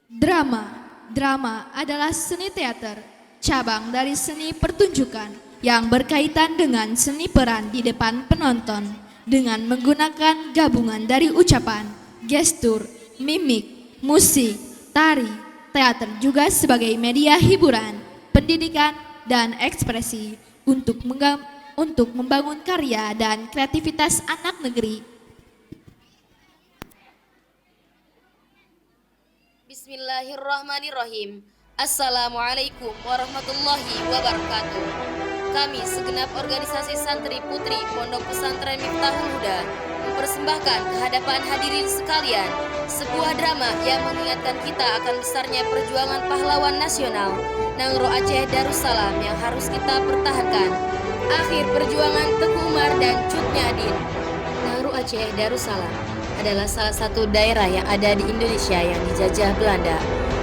Drama. Drama adalah seni teater, cabang dari seni pertunjukan yang berkaitan dengan seni peran di depan penonton dengan menggunakan gabungan dari ucapan, gestur, mimik, musik, tari, teater juga sebagai media hiburan, pendidikan, dan ekspresi untuk membangun karya dan kreativitas anak negeri. Bismillahirrahmanirrahim. Assalamualaikum warahmatullahi wabarakatuh. Kami segenap organisasi santri putri Pondok Pesantren Miftahul Huda mempersembahkan kehadapan hadirin sekalian sebuah drama yang mengingatkan kita akan besarnya perjuangan pahlawan nasional Nangro Aceh Darussalam yang harus kita pertahankan. Akhir perjuangan Teguh Umar dan Cut Nyadin. Nangro Aceh Darussalam adalah salah satu daerah yang ada di Indonesia yang dijajah Belanda.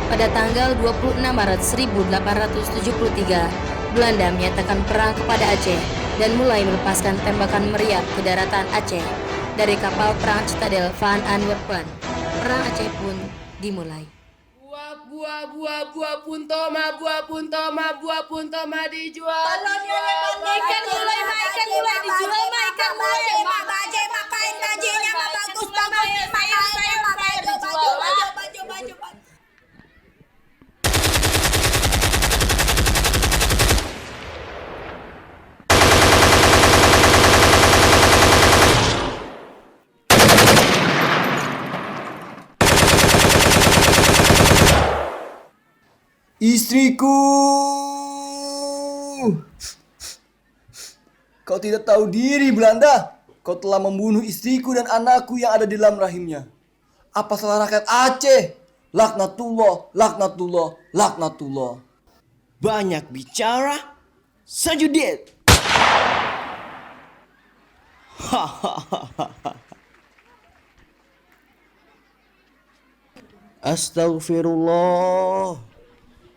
Pada tanggal 26 Maret 1873, Belanda menyatakan perang kepada Aceh dan mulai melepaskan tembakan meriam ke daratan Aceh dari kapal perang Citadel Van Antwerpen. Perang Aceh pun dimulai. Buah puntoma dijual. Ikan mulai dijual, ikan mulai. Istriku, kau tidak tahu diri Belanda. Kau telah membunuh istriku dan anakku yang ada di dalam rahimnya. Apa salah rakyat Aceh? Laknatullah, laknatullah, laknatullah. Banyak bicara, sajudit. Astaghfirullah.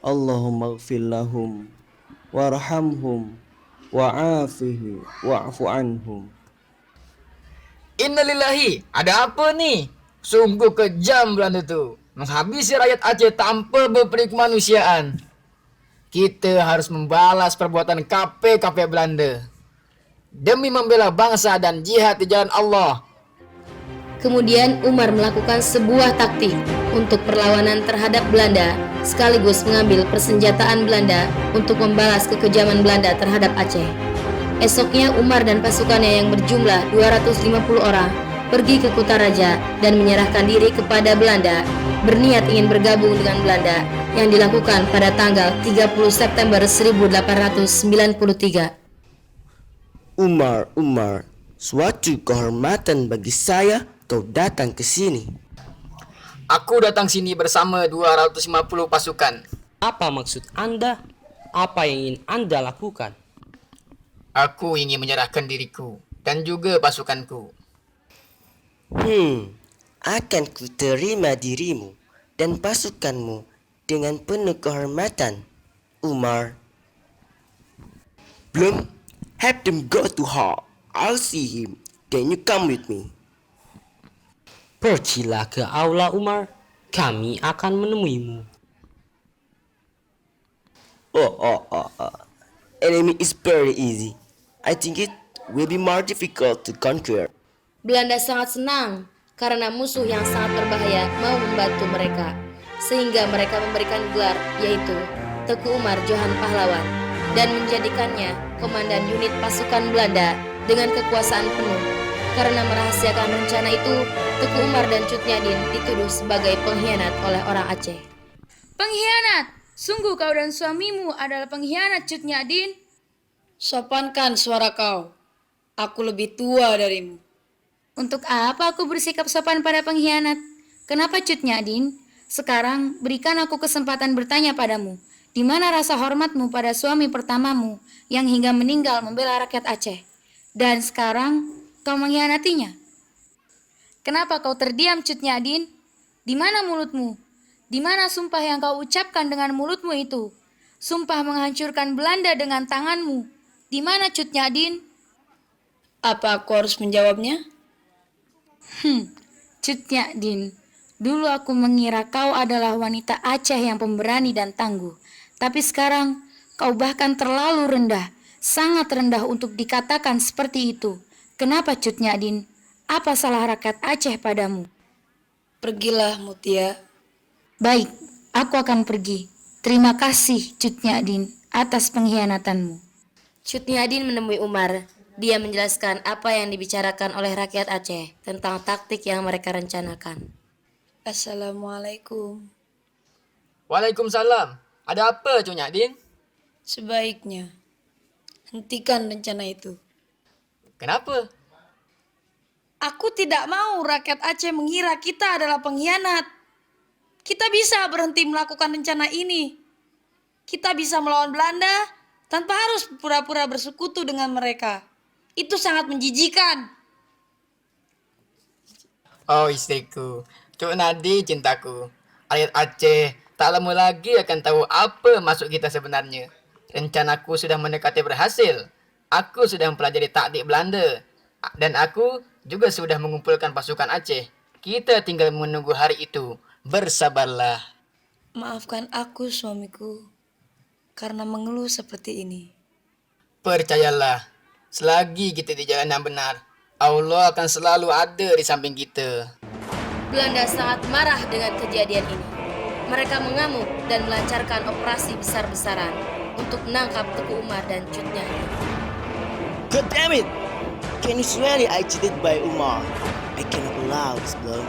Allahumma ighfir lahum warhamhum wa'afihi wa'fu anhum. Innalillahi, ada apa nih? Sungguh kejam Belanda tuh, menghabisi rakyat Aceh tanpa berperik kemanusiaan. Kita harus membalas perbuatan KP Belanda demi membela bangsa dan jihad di jalan Allah. Kemudian Umar melakukan sebuah taktik untuk perlawanan terhadap Belanda, sekaligus mengambil persenjataan Belanda untuk membalas kekejaman Belanda terhadap Aceh. Esoknya Umar dan pasukannya yang berjumlah 250 orang pergi ke Kutaraja dan menyerahkan diri kepada Belanda, berniat ingin bergabung dengan Belanda yang dilakukan pada tanggal 30 September 1893. Umar, suatu kehormatan bagi saya kau datang ke sini. Aku datang sini bersama 250 pasukan. Apa maksud Anda? Apa yang ingin Anda lakukan? Aku ingin menyerahkan diriku dan juga pasukanku. Akan ku terima dirimu dan pasukanmu dengan penuh kehormatan, Umar. Belum, have them go to her. I'll see him. Can you come with me? Pergilah ke aula Umar, kami akan menemuimu. Enemy is very easy. I think it will be more difficult to conquer. Belanda sangat senang karena musuh yang sangat berbahaya mau membantu mereka, sehingga mereka memberikan gelar yaitu Teguh Umar Johan Pahlawan dan menjadikannya komandan unit pasukan Belanda dengan kekuasaan penuh. Karena merahasiakan rencana itu, Teguh Umar dan Cut Nyadin dituduh sebagai pengkhianat oleh orang Aceh. Pengkhianat! Sungguh kau dan suamimu adalah pengkhianat, Cut Nyadin. Sopankan suara kau. Aku lebih tua darimu. Untuk apa aku bersikap sopan pada pengkhianat? Kenapa, Cut Nyadin? Sekarang berikan aku kesempatan bertanya padamu. Di mana rasa hormatmu pada suami pertamamu yang hingga meninggal membela rakyat Aceh? Dan sekarang kau mengkhianatinya. Kenapa kau terdiam, Cut Nyadin? Di mana mulutmu? Di mana sumpah yang kau ucapkan dengan mulutmu itu? Sumpah menghancurkan Belanda dengan tanganmu. Di mana, Cut Nyadin? Apa aku harus menjawabnya? Cut Nyadin, Dulu aku mengira kau adalah wanita Aceh yang pemberani dan tangguh. Tapi sekarang kau bahkan terlalu rendah. Sangat rendah untuk dikatakan seperti itu. Kenapa Cut Nyadin? Apa salah rakyat Aceh padamu? Pergilah Mutia. Baik, aku akan pergi. Terima kasih Cut Nyadin atas pengkhianatanmu. Cut Nyadin menemui Umar. Dia menjelaskan apa yang dibicarakan oleh rakyat Aceh tentang taktik yang mereka rencanakan. Assalamualaikum. Waalaikumsalam. Ada apa, Cuk Nyadin? Sebaiknya hentikan rencana itu. Kenapa? Aku tidak mau rakyat Aceh mengira kita adalah pengkhianat. Kita bisa berhenti melakukan rencana ini. Kita bisa melawan Belanda tanpa harus pura-pura bersekutu dengan mereka. Itu sangat menjijikan. Oh istriku, Cuk Nadi cintaku. Rakyat Aceh tak lama lagi akan tahu apa maksud kita sebenarnya. Rencanaku sudah mendekati berhasil. Aku sudah mempelajari taktik Belanda. Dan aku juga sudah mengumpulkan pasukan Aceh. Kita tinggal menunggu hari itu. Bersabarlah. Maafkan aku suamiku karena mengeluh seperti ini. Percayalah, selagi kita di jalan yang benar, Allah akan selalu ada di samping kita. Belanda sangat marah dengan kejadian ini. Mereka mengamuk dan melancarkan operasi besar-besaran untuk menangkap Teguh Umar dan Cut Nyadin. God damn it! Can you swear that I cheated by Umar? I cannot allow this blow.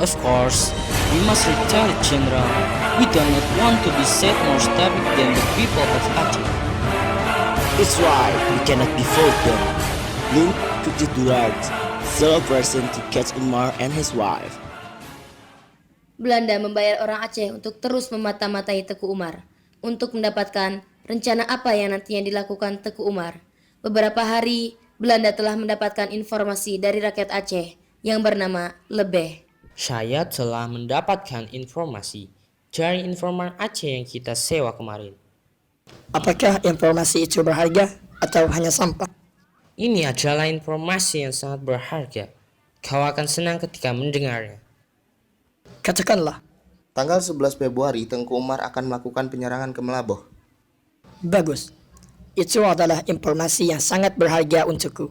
Of course, we must retaliate, General. We do not want to be set more stable than the people of Aceh. That's right, we cannot default them. Look to the Durard, sole person to catch Umar and his wife. Belanda membayar orang Aceh untuk terus memata-matai Teguh Umar untuk mendapatkan rencana apa yang nantinya dilakukan Teguh Umar. Beberapa hari, Belanda telah mendapatkan informasi dari rakyat Aceh yang bernama Lebeh. Saya telah mendapatkan informasi dari informan Aceh yang kita sewa kemarin. Apakah informasi itu berharga atau hanya sampah? Ini adalah informasi yang sangat berharga. Kau akan senang ketika mendengarnya. Katakanlah. Tanggal 11 Februari, Tengku Umar akan melakukan penyerangan ke Melaboh. Bagus. Itu adalah informasi yang sangat berharga untukku.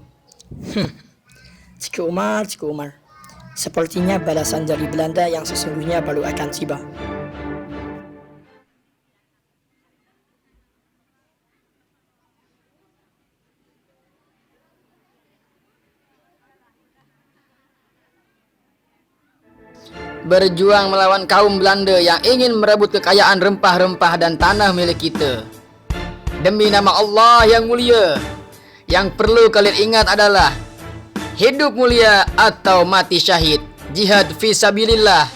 Tengku Umar. Sepertinya balasan dari Belanda yang sesungguhnya baru akan tiba. Berjuang melawan kaum Belanda yang ingin merebut kekayaan rempah-rempah dan tanah milik kita. Demi nama Allah yang mulia, yang perlu kalian ingat adalah hidup mulia atau mati syahid. Jihad fisabilillah.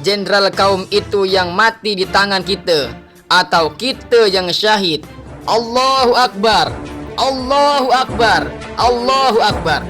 Jenderal kaum itu yang mati di tangan kita atau kita yang syahid. Allahu Akbar. Allahu Akbar. Allahu Akbar.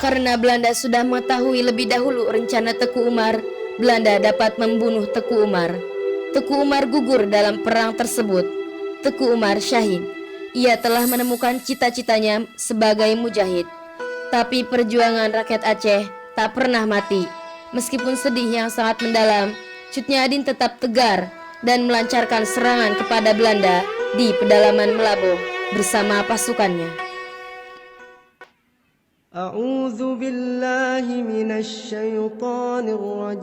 Karena Belanda sudah mengetahui lebih dahulu rencana Teguh Umar, Belanda dapat membunuh Teguh Umar. Teguh Umar gugur dalam perang tersebut. Teguh Umar syahid. Ia telah menemukan cita-citanya sebagai mujahid. Tapi perjuangan rakyat Aceh tak pernah mati. Meskipun sedih yang sangat mendalam, Cut Nyadin tetap tegar dan melancarkan serangan kepada Belanda di pedalaman Melaboh bersama pasukannya. أعوذ بالله من الشيطان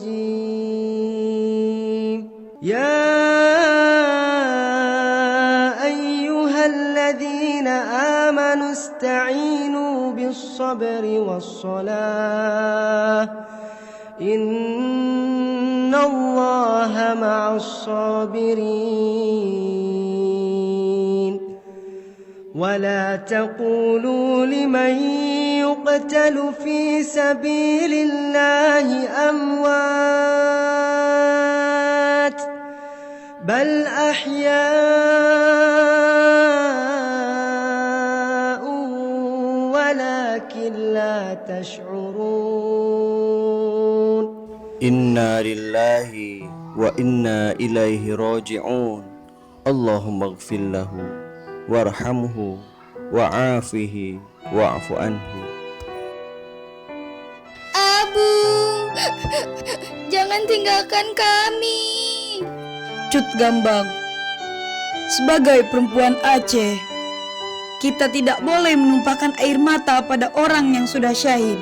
الرجيم يا أيها الذين آمنوا استعينوا بالصبر والصلاة إن إن الله مع الصابرين ولا تقولوا لمن يقتل في سبيل الله أموات بل أحياء ولكن لا تشعرون Inna lillahi wa inna ilaihi raji'un. Allahumma ighfir lahu warhamhu wa'afihi wa'fu anhu. Abu, jangan tinggalkan kami. Cut Gambang, sebagai perempuan Aceh, kita tidak boleh menumpahkan air mata pada orang yang sudah syahid.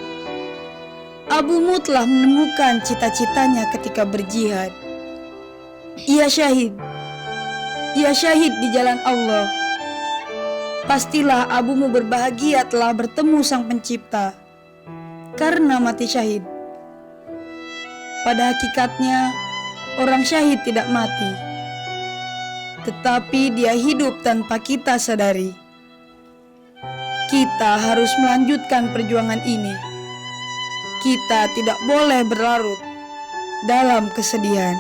Abumu telah menemukan cita-citanya ketika berjihad. Ia syahid di jalan Allah. Pastilah abumu berbahagia telah bertemu Sang Pencipta karena mati syahid. Pada hakikatnya, orang syahid tidak mati, tetapi dia hidup tanpa kita sadari. Kita harus melanjutkan perjuangan ini. Kita tidak boleh berlarut dalam kesedihan.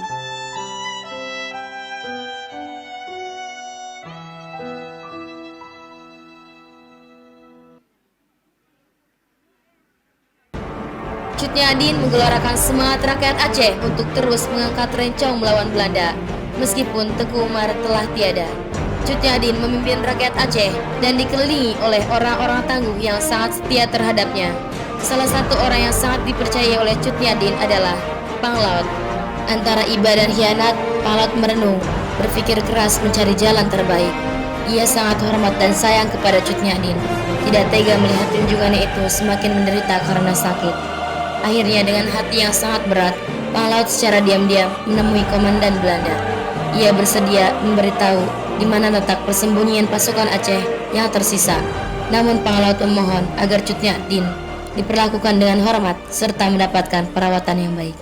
Cut Nyahdin menggelorakan semangat rakyat Aceh untuk terus mengangkat rencong melawan Belanda. Meskipun Tengku Umar telah tiada, Cut Nyahdin memimpin rakyat Aceh dan dikelilingi oleh orang-orang tangguh yang sangat setia terhadapnya. Salah satu orang yang sangat dipercaya oleh Cut Nyahdin adalah Panglaut. Antara iba dan khianat, Panglaut merenung, berpikir keras mencari jalan terbaik. Ia sangat hormat dan sayang kepada Cut Nyahdin, tidak tega melihat junjungannya itu semakin menderita karena sakit. Akhirnya dengan hati yang sangat berat, Panglaut secara diam-diam menemui komandan Belanda. Ia bersedia memberitahu di mana letak persembunyian pasukan Aceh yang tersisa. Namun Panglaut memohon agar Cut Nyahdin diperlakukan dengan hormat serta mendapatkan perawatan yang baik.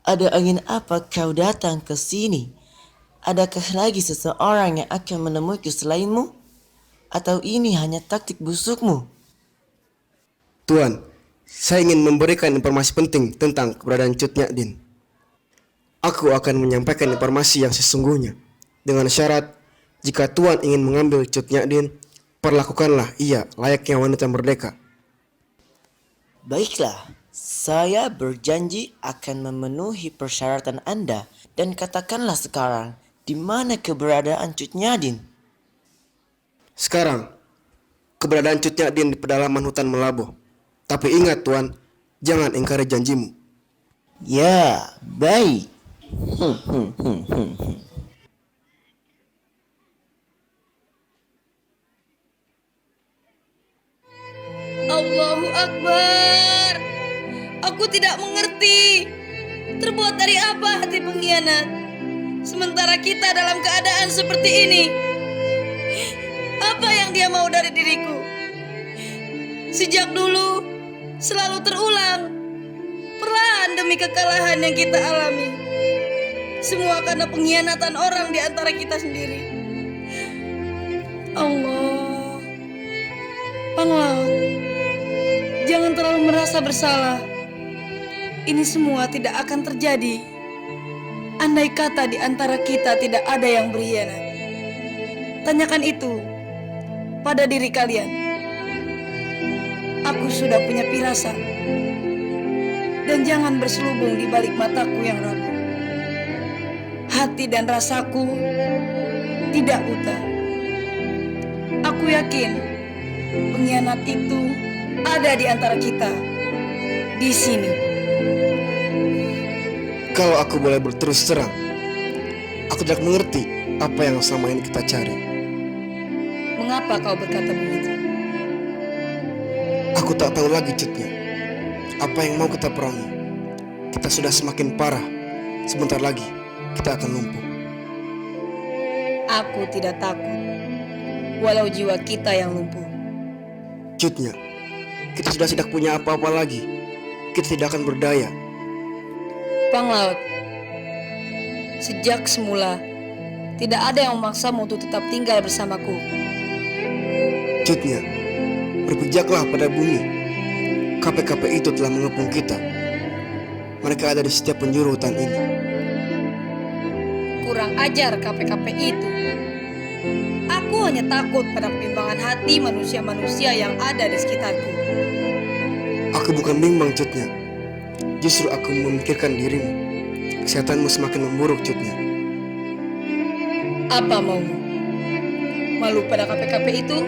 Ada angin apa kau datang ke sini? Adakah lagi seseorang yang akan menemuiku selainmu? Atau ini hanya taktik busukmu? Tuan, saya ingin memberikan informasi penting tentang keberadaan Cut Nyahdin. Aku akan menyampaikan informasi yang sesungguhnya dengan syarat jika Tuan ingin mengambil Cut Nyahdin, perlakukanlah ia layaknya wanita merdeka. Baiklah, saya berjanji akan memenuhi persyaratan Anda dan katakanlah sekarang di mana keberadaan Cut Nyahdin. Sekarang, keberadaan Cut Nyahdin di pedalaman hutan Melaboh. Tapi ingat Tuan, jangan ingkari janjimu. Ya, baik. Allahu Akbar. Aku tidak mengerti. Terbuat dari apa hati pengkhianat? Sementara kita dalam keadaan seperti ini. Apa yang dia mau dari diriku? Sejak dulu selalu terulang. Perlahan demi kekalahan yang kita alami. Semua karena pengkhianatan orang di antara kita sendiri. Allah, Panglaut, jangan terlalu merasa bersalah. Ini semua tidak akan terjadi andai kata di antara kita tidak ada yang berkhianat. Tanyakan itu pada diri kalian. Aku sudah punya firasat. Dan jangan berselubung di balik mataku yang ragu. Hati dan rasaku tidak buta. Aku yakin pengkhianat itu ada di antara kita di sini. Kalau aku boleh berterus terang, aku tidak mengerti apa yang selama ini kita cari. Mengapa kau berkata begitu? Aku tak tahu lagi Cutnya. Apa yang mau kita perangi? Kita sudah semakin parah. Sebentar lagi kita akan lumpuh. Aku tidak takut, walau jiwa kita yang lumpuh. Cutnya, kita sudah tidak punya apa-apa lagi. Kita tidak akan berdaya. Panglaut, sejak semula tidak ada yang memaksamu untuk tetap tinggal bersamaku. Cutnya, berpijaklah pada bumi. KP-KP itu telah mengepung kita. Mereka ada di setiap penjuru hutan ini. Kurang ajar KP-KP itu. Aku hanya takut pada pertimbangan hati manusia-manusia yang ada di sekitarku. Aku bukan bimbang, Cutnya. Justru aku memikirkan dirimu. Kesehatanmu semakin memburuk, Cutnya. Apa maumu? Malu pada KP-KP itu?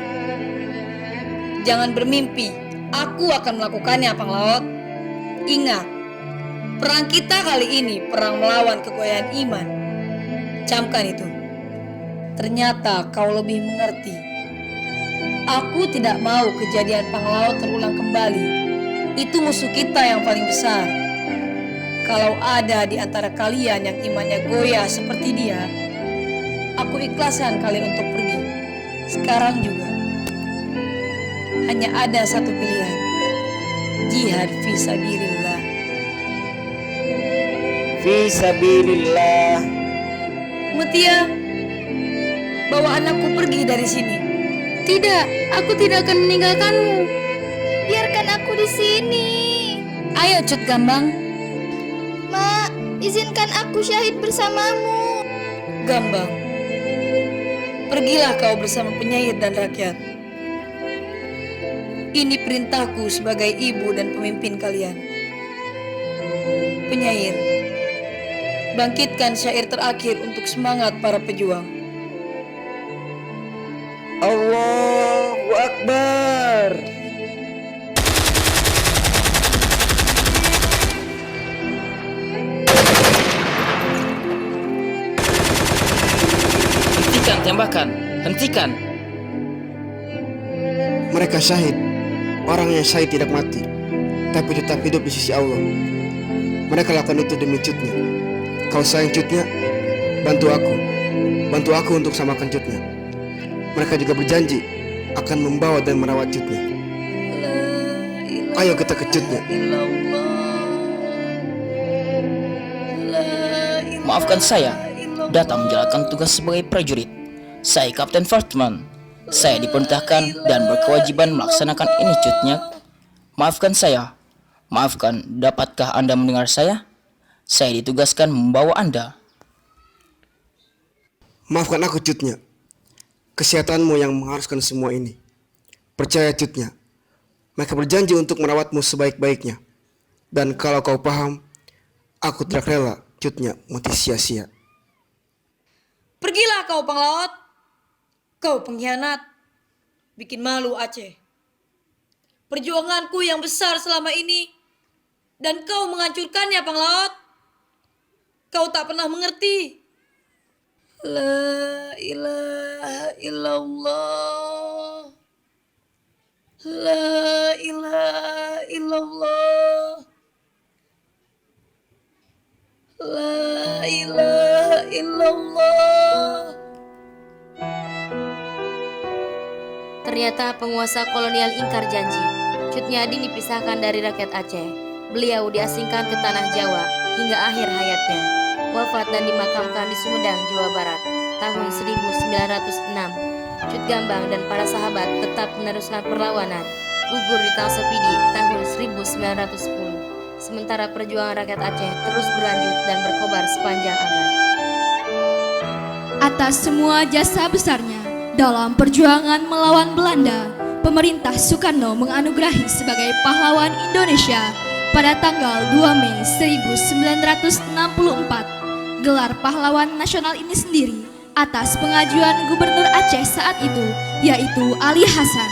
Jangan bermimpi. Aku akan melakukannya, Panglaut. Ingat, perang kita kali ini perang melawan kegoyaan iman. Camkan itu. Ternyata kau lebih mengerti. Aku tidak mau kejadian Panglaut terulang kembali. Itu musuh kita yang paling besar. Kalau ada di antara kalian yang imannya goyah seperti dia, aku ikhlaskan kalian untuk pergi. Sekarang juga. Hanya ada satu pilihan. Jihad fisabilillah. Fisabilillah. Mutia, bawa anakku pergi dari sini. Tidak, aku tidak akan meninggalkanmu. Biarkan aku di sini. Ayo Cut Gambang. Ma, izinkan aku syahid bersamamu. Gambang, pergilah kau bersama penyair dan rakyat. Ini perintahku sebagai ibu dan pemimpin kalian. Penyair, bangkitkan syair terakhir untuk semangat para pejuang. Allahu Akbar. Hentikan tembakan, hentikan. Mereka syahid. Orang yang syahid tidak mati, tapi tetap hidup di sisi Allah. Mereka lakukan itu demi Cutnya. Kau sayang Cutnya, bantu aku. Bantu aku untuk samakan Cutnya. Mereka juga berjanji akan membawa dan merawat Cutnya. Ayo kita ke Cutnya. Maafkan saya, datang menjalankan tugas sebagai prajurit. Saya Kapten Fartman. Saya diperintahkan dan berkewajiban melaksanakan ini, Cutnya. Maafkan saya. Maafkan, dapatkah Anda mendengar saya? Saya ditugaskan membawa Anda. Maafkan aku Cutnya. Kesehatanmu yang mengharuskan semua ini. Percaya Cutnya. Mereka berjanji untuk merawatmu sebaik-baiknya. Dan kalau kau paham, aku tidak rela Cutnya mati sia-sia. Pergilah kau Panglaut. Kau pengkhianat. Bikin malu Aceh. Perjuanganku yang besar selama ini. Dan kau menghancurkannya Panglaut. Kau tak pernah mengerti. La ilaha illallah. La ilaha illallah. La ilaha illallah. Ternyata penguasa kolonial ingkar janji. Cutnya Adin dipisahkan dari rakyat Aceh. Beliau diasingkan ke tanah Jawa hingga akhir hayatnya. Wafat dan dimakamkan di Sumedang, Jawa Barat tahun 1906. Cut Gambang dan para sahabat tetap meneruskan perlawanan. Gugur di Tangsopidi tahun 1910. Sementara perjuangan rakyat Aceh terus berlanjut dan berkobar sepanjang abad. Atas semua jasa besarnya dalam perjuangan melawan Belanda, pemerintah Soekarno menganugerahi sebagai pahlawan Indonesia pada tanggal 2 Mei 1964. Gelar pahlawan nasional ini sendiri atas pengajuan Gubernur Aceh saat itu, yaitu Ali Hasan.